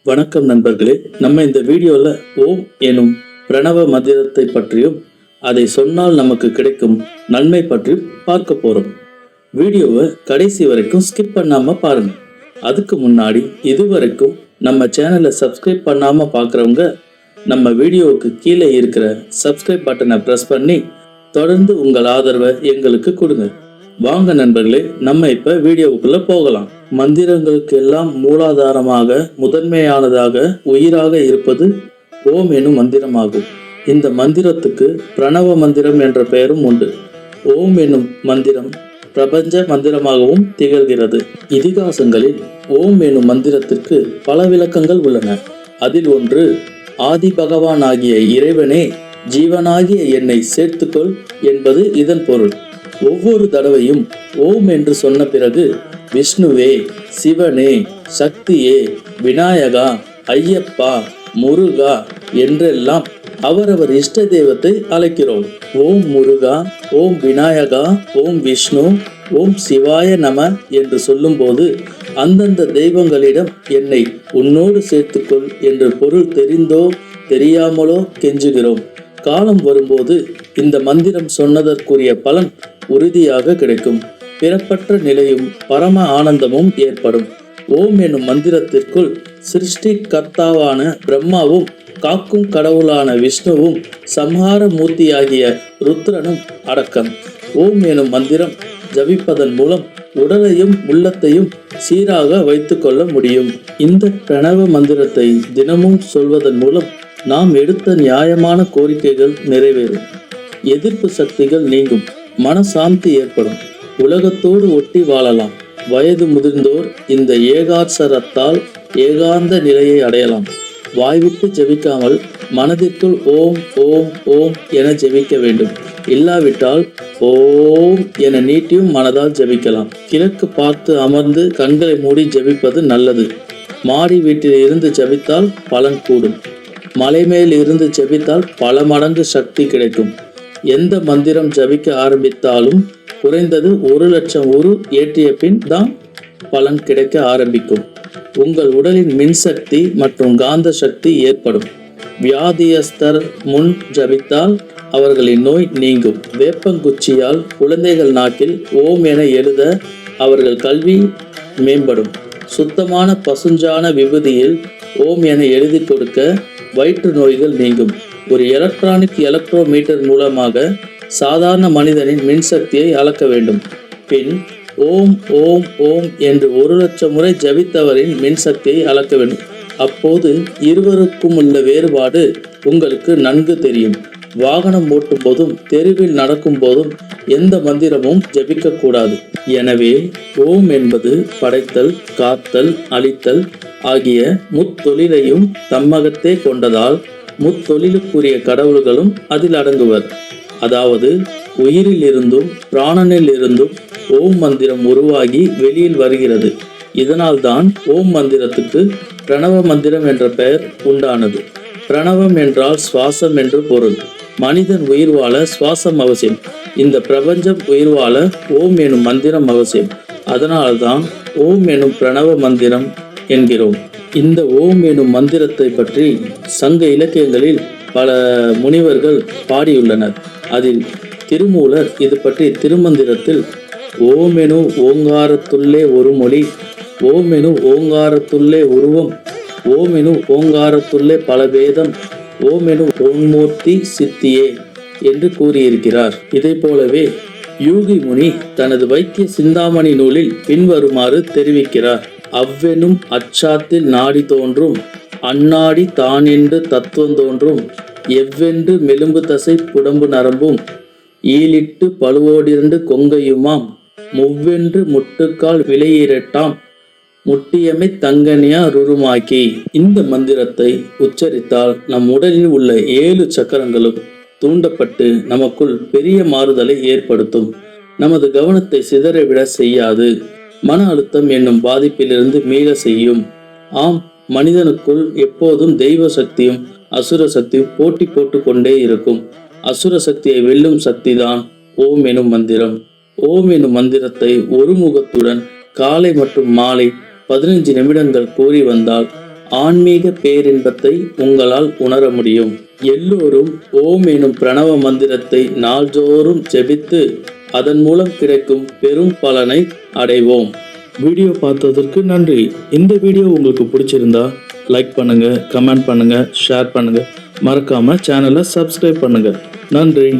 வணக்கம் நண்பர்களே. நம்ம இந்த வீடியோல ஓம் எனும் பிரணவ மந்திரத்தை பற்றியும் அதை சொன்னால் நமக்கு கிடைக்கும் நன்மை பற்றி பார்க்க போறோம். வீடியோவை கடைசி வரைக்கும் ஸ்கிப் பண்ணாம பாருங்க. அதுக்கு முன்னாடி இதுவரைக்கும் நம்ம சேனலை சப்ஸ்கிரைப் பண்ணாம பார்க்குறவங்க நம்ம வீடியோவுக்கு கீழே இருக்கிற சப்ஸ்கிரைப் பட்டனை ப்ரெஸ் பண்ணி தொடர்ந்து உங்கள் ஆதரவை எங்களுக்கு கொடுங்க. வாங்க நண்பர்களே, நம்ம இப்ப வீடியோவுக்குள்ள போகலாம். மந்திரங்களுக்கு எல்லாம் மூலாதாரமாக முதன்மையானதாக உயிராக இருப்பது ஓம் எனும் மந்திரமாகும். இந்த மந்திரத்துக்கு பிரணவ மந்திரம் என்ற பெயரும் உண்டு. ஓம் எனும் மந்திரம் பிரபஞ்ச மந்திரமாகவும் திகழ்கிறது. இதிகாசங்களில் ஓம் எனும் மந்திரத்திற்கு பல விளக்கங்கள் உள்ளன. அதில் ஒன்று, ஆதி பகவான் ஆகிய இறைவனே ஜீவனாகிய என்னை சேர்த்துக்கொள் என்பது இதன் பொருள். ஒவ்வொரு தடவையும் ஓம் என்று சொன்ன பிறகு விஷ்ணுவே, சிவனே, சக்தியே, விநாயகா, ஐயப்பா, முருகா என்றெல்லாம் அவரவர் இஷ்ட தெய்வத்தை அழைக்கிறோம். ஓம் முருகா, ஓம் விநாயகா, ஓம் விஷ்ணு, ஓம் சிவாய நம என்று சொல்லும்போது அந்தந்த தெய்வங்களிடம் என்னை உன்னோடு சேர்த்துக்கொள் என்று பொருள் தெரிந்தோ தெரியாமலோ கெஞ்சுகிறோம். காலம் வரும்போது இந்த மந்திரம் சொன்னதற்குரிய பலன் உறுதியாக கிடைக்கும். பிறப்பற்ற நிலையும் பரம ஆனந்தமும் ஏற்படும். ஓம் எனும் மந்திரத்திற்குள் சிருஷ்டி கர்த்தாவான பிரம்மாவும் காக்கும் கடவுளான விஷ்ணுவும் சம்ஹார மூர்த்தியாகிய ருத்ரனும் அடக்கம். ஓம் எனும் மந்திரம் ஜபிப்பதன் மூலம் உடலையும் உள்ளத்தையும் சீராக வைத்து கொள்ள முடியும். இந்த பிரணவ மந்திரத்தை தினமும் சொல்வதன் மூலம் நாம் எடுத்த நியாயமான கோரிக்கைகள் நிறைவேறும். எதிர்ப்பு சக்திகள் நீங்கும். மனசாந்தி ஏற்படும். உலகத்தோடு ஒட்டி வாழலாம். வயது முதிர்ந்தோர் இந்த ஏகாட்சரத்தால் ஏகாந்த நிலையை அடையலாம். வாய்விட்டு ஜெபிக்காமல் மனதிற்குள் ஓம் ஓம் ஓம் என ஜெபிக்க வேண்டும். இல்லாவிட்டால் ஓம் என நீட்டியும் மனதால் ஜெபிக்கலாம். கிழக்கு பார்த்து அமர்ந்து கண்களை மூடி ஜெபிப்பது நல்லது. மாடி வீட்டில் இருந்து ஜெபித்தால் பலன் கூடும். மலை மேல் இருந்து ஜெபித்தால் பல மடங்கு சக்தி கிடைக்கும். எந்த மந்திரம் ஜபிக்க ஆரம்பித்தாலும் குறைந்தது 1,00,000 உரு ஏற்றிய பின் தான் பலன் கிடைக்க ஆரம்பிக்கும். உங்கள் உடலின் மின்சக்தி மற்றும் காந்த சக்தி ஏற்படும். வியாதியஸ்தர் முன் ஜபித்தால் அவர்களின் நோய் நீங்கும். வேப்பங்குச்சியால் குழந்தைகள் நாக்கில் ஓம் என எழுத அவர்கள் கல்வி மேம்படும். சுத்தமான பசுஞ்சான விபூதியில் ஓம் என எழுதி கொடுக்க வயிற்று நோய்கள் நீங்கும். ஒரு எலக்ட்ரானிக் எலக்ட்ரோமீட்டர் மூலமாக சாதாரண மனிதனின் மின்சக்தியை அளக்க வேண்டும். பின் ஓம் ஓம் ஓம் என்று 1,00,000 முறை ஜபித்தவரின் மின்சக்தியை அளக்க வேண்டும். அப்போது இருவருக்கும் உள்ள வேறுபாடு உங்களுக்கு நன்கு தெரியும். வாகனம் ஓட்டும் போதும் தெருவில் நடக்கும் போதும் எந்த மந்திரமும் ஜபிக்க கூடாது. எனவே ஓம் என்பது படைத்தல், காத்தல், அழித்தல் ஆகிய முத்தொழிலையும் தம்மகத்தே கொண்டதால் முத்தொழிலுக்குரிய கடவுள்களும் அதில் அடங்குவர். அதாவது உயிரில் இருந்தும் பிராணனில் இருந்தும் ஓம் மந்திரம் உருவாகி வெளியில் வருகிறது. இதனால் தான் ஓம் மந்திரத்துக்கு பிரணவ மந்திரம் என்ற பெயர் உண்டானது. பிரணவம் என்றால் சுவாசம் என்று பொருள். மனிதன் உயிர் வாழ சுவாசம் அவசியம். இந்த பிரபஞ்சம் உயிர் வாழ ஓம் எனும் மந்திரம் அவசியம். அதனால்தான் ஓம் எனும் பிரணவ மந்திரம் என்கிறோம். இந்த ஓம் எனும் மந்திரத்தை பற்றி சங்க இலக்கியங்களில் பல முனிவர்கள் பாடியுள்ளனர். அதில் திருமூலர் இது பற்றி திருமந்திரத்தில் ஓமெனு ஓங்காரத்துள்ளே ஒரு மொழி, ஓமெனு ஓங்காரத்துள்ளே உருவம், ஓமெனு ஓங்காரத்துள்ளே பல வேதம், ஓமெனு ஓன்மூர்த்தி சித்தியே என்று கூறியிருக்கிறார். இதை போலவே யூகி முனி தனது வைத்திய சிந்தாமணி நூலில் பின்வருமாறு தெரிவிக்கிறார். அவ்வெனும் அச்சாத்தில் நாடி தோன்றும், அந்நாடி தான் என்று தத்துவம் தோன்றும், எவ்வென்று மெலும்பு தசை புடம்பு நரம்பும், ஈலிட்டு பழுவோடிரண்டு கொங்கையுமாம், முவ்வென்று முட்டுக்கால் விலையிரட்டாம், முட்டியமை தங்கனியா ருருமாக்கி. இந்த மந்திரத்தை உச்சரித்தால் நம் உடலில் உள்ள 7 சக்கரங்களும் தூண்டப்பட்டு நமக்குள் பெரிய மாறுதலை ஏற்படுத்தும். நமது கவனத்தை சிதறவிட செய்யாது. மன அழுத்தம் என்னும் பாதிப்பிலிருந்து மீள செய்யும். ஆம், மனிதனுக்குள் எப்போதும் தெய்வ சக்தியும் அசுர சக்தியும் போட்டி போட்டு கொண்டே இருக்கும். அசுர சக்தியை வெல்லும் சக்திதான் ஓம் எனும் மந்திரம். ஓம் எனும் மந்திரத்தை ஒரு முகத்துடன் காலை மற்றும் மாலை 15 நிமிடங்கள் கூறி வந்தால் ஆன்மீக பேரின்பத்தை உங்களால் உணர முடியும். எல்லோரும் ஓம் எனும் பிரணவ மந்திரத்தை நாள்தோறும் ஜெபித்து அதன் மூலம் கிடைக்கும் பெரும் பலனை அடைவோம். வீடியோ பார்த்ததற்கு நன்றி. இந்த வீடியோ உங்களுக்கு பிடிச்சிருந்தா லைக் பண்ணுங்க, கமெண்ட் பண்ணுங்க, ஷேர் பண்ணுங்க. மறக்காம சேனலை சப்ஸ்கிரைப் பண்ணுங்க. நன்றி.